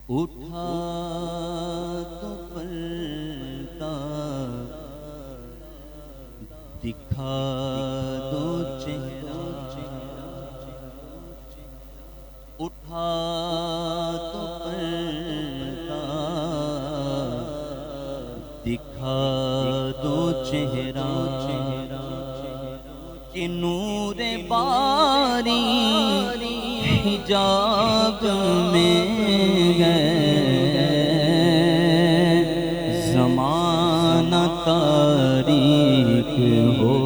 اٹھا تو پردہ دکھا دو چہرہ، اٹھا تو پردہ دکھا دو چہرہ، کہ نور باری حجاب میں گئے، زمانہ تاریک ہو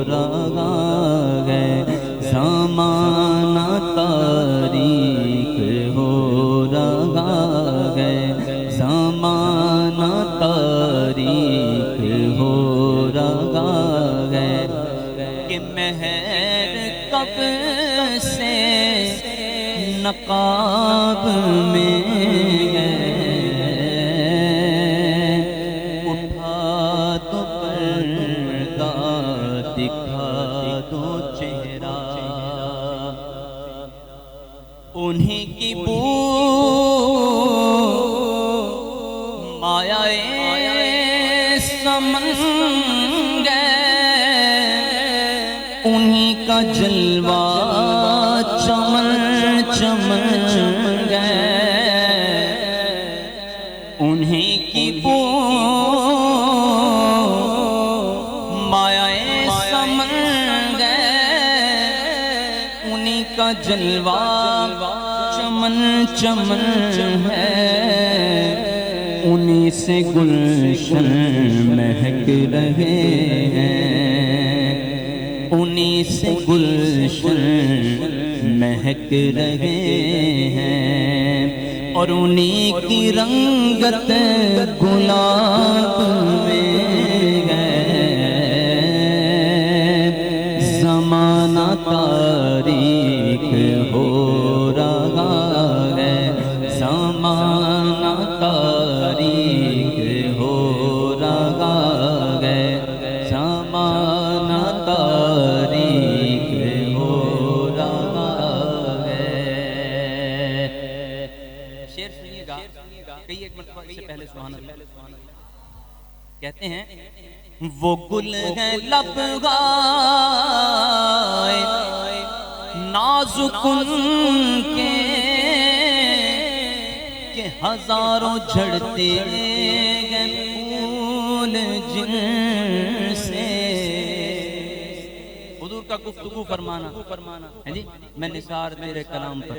رہا ہے، زمانہ تاریک ہو رہا ہے، زمانہ تاریک ہو رہا ہے، کہ مہر کب سے نقاب میں گئے، اٹھا تو پردہ دکھا دو چہرہ، انہیں کی بو مایا سمن گئے، انہیں کا جلوہ چمن چمن گئے، انہیں کی بو مایا سمن گئے، انہیں کا جلوہ چمن چمن ہے، انہیں سے گلشن مہک رہے ہیں، انہیں سے گلشن مہک رہے ہیں، اور انہیں کی رنگت گلاب میں ہے، زمانہ تاریک ہو رہا ہے، زمانہ تاریک ہو رہا ہے، زمانہ تاریک ہو رہا ہے۔ شعر سنیے گا، کئی ایک مرتبہ اس سے پہلے سبحان اللہ کہتے ہیں، وہ گل ہے لب گائے نازک ان کے، کہ ہزاروں جھڑتے گئے پھول جن سے، حضور کا گفتگو فرمانا ہے جی، میں نثار تیرے کلام پر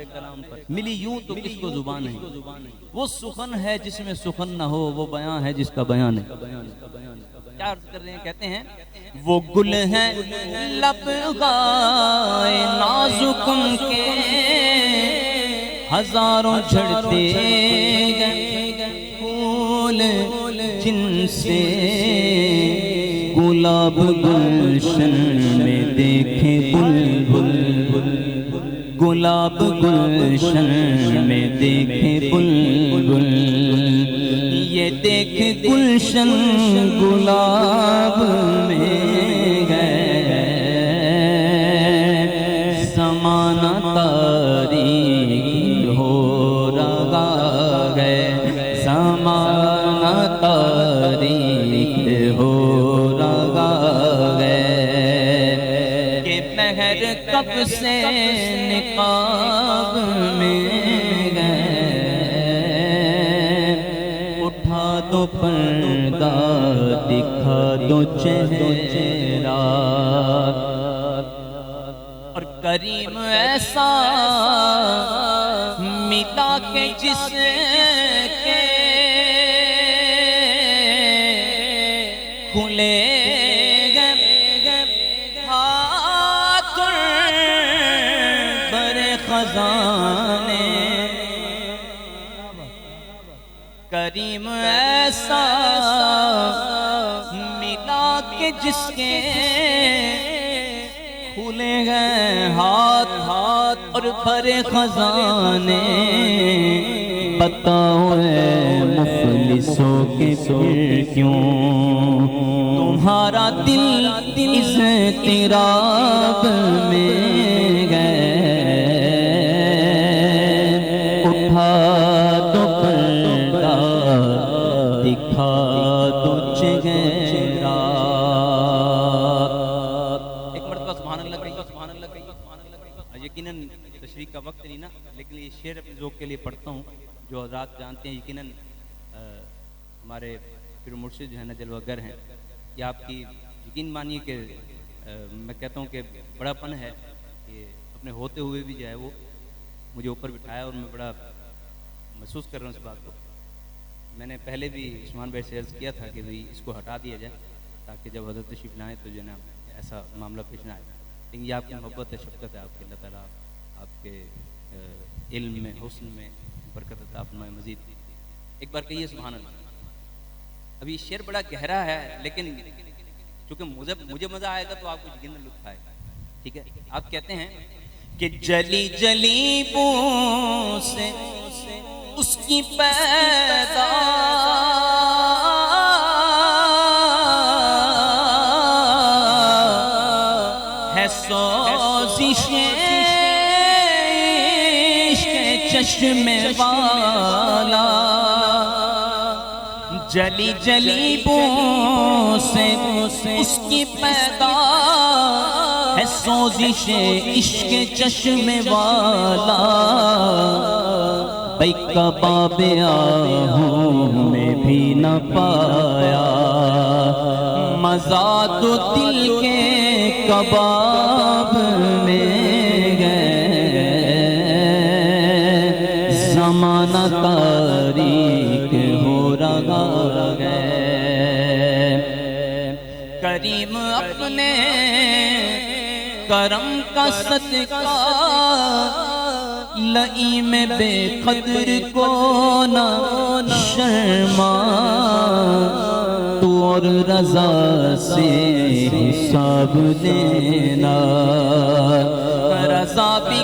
ملی یوں تو کس کو زبان ہے، وہ سخن ہے جس میں سخن نہ ہو، وہ بیان ہے جس کا بیان ہے۔ کیا عرض کر رہے ہیں؟ کہتے ہیں وہ گل ہیں لب گائے نازک ان کے، ہزاروں جھڑتے گئے پھول جن سے، گلاب گلشن میں دیکھے بلبل، گلاب گلشن میں دیکھے بلبل، یہ دیکھ گلشن گلاب میں گئے، زمانہ تاریک ہو رہا ہے، زمانہ تاریک ہو رہا ہے، کہ مہر کب سے نقاب میں گئے، اٹھا دو پردہ دکھا دو چہرہ، اور کریم ایسا ملا کہ جس کے کھلے گئے ہاتھ بڑے خزانے، کریم ایسا ملا کہ جس کے کھلے گئے ہاتھ اور بھرے خزانے، بتاؤ اے مفلسوں کے پھر کیوں تمہارا دل اس اضطراب میں گئے، اٹھا تو کا وقت نہیں نا، لیکن یہ شعر اپنے ذوق کے لیے پڑھتا ہوں. جو حضرات جانتے ہیں یقیناً ہمارے پھر مرشد جو ہے نا جلوہ گر ہیں. یہ آپ کی یقین مانیے کہ میں کہتا ہوں کہ بڑا پن ہے کہ اپنے ہوتے ہوئے بھی جو ہے وہ مجھے اوپر بٹھایا، اور میں بڑا محسوس کر رہا ہوں اس بات کو. میں نے پہلے بھی عثمان بھائی سے عرض کیا تھا کہ بھئی اس کو ہٹا دیا جائے تاکہ جب حضرت تشریف لائیں تو جو ہے نا ایسا معاملہ پیش نہ آئے. لیکن یہ آپ کی محبت ہے، شفقت ہے آپ کے. اللہ تعالیٰ آپ کے علم میں، حسن میں برکت عطا فرمائے مزید. ایک بار کہیے سبحان اللہ. ابھی شعر بڑا گہرا ہے، لیکن چونکہ مجھے مزہ آئے گا تو آپ کو یقیناً لطف آئے گا. ٹھیک ہے، آپ کہتے ہیں کہ جلی جلی بو سے اس کی پیدا ہے سوزش عشق چشم والا. جلی جلی بو سے اس کی پیدا ہے سوزش عشق چشم والا. بھئی کباب آہوں میں بھی نہ پایا مزہ تو دل کے کباب میں گئے. زمانہ تاریک ہو رہا ہے. کریم اپنے کرم کا صدقہ لئیم بے قدر کو نہ شرما. تو اور رضا سے حساب دینا، رضا بھی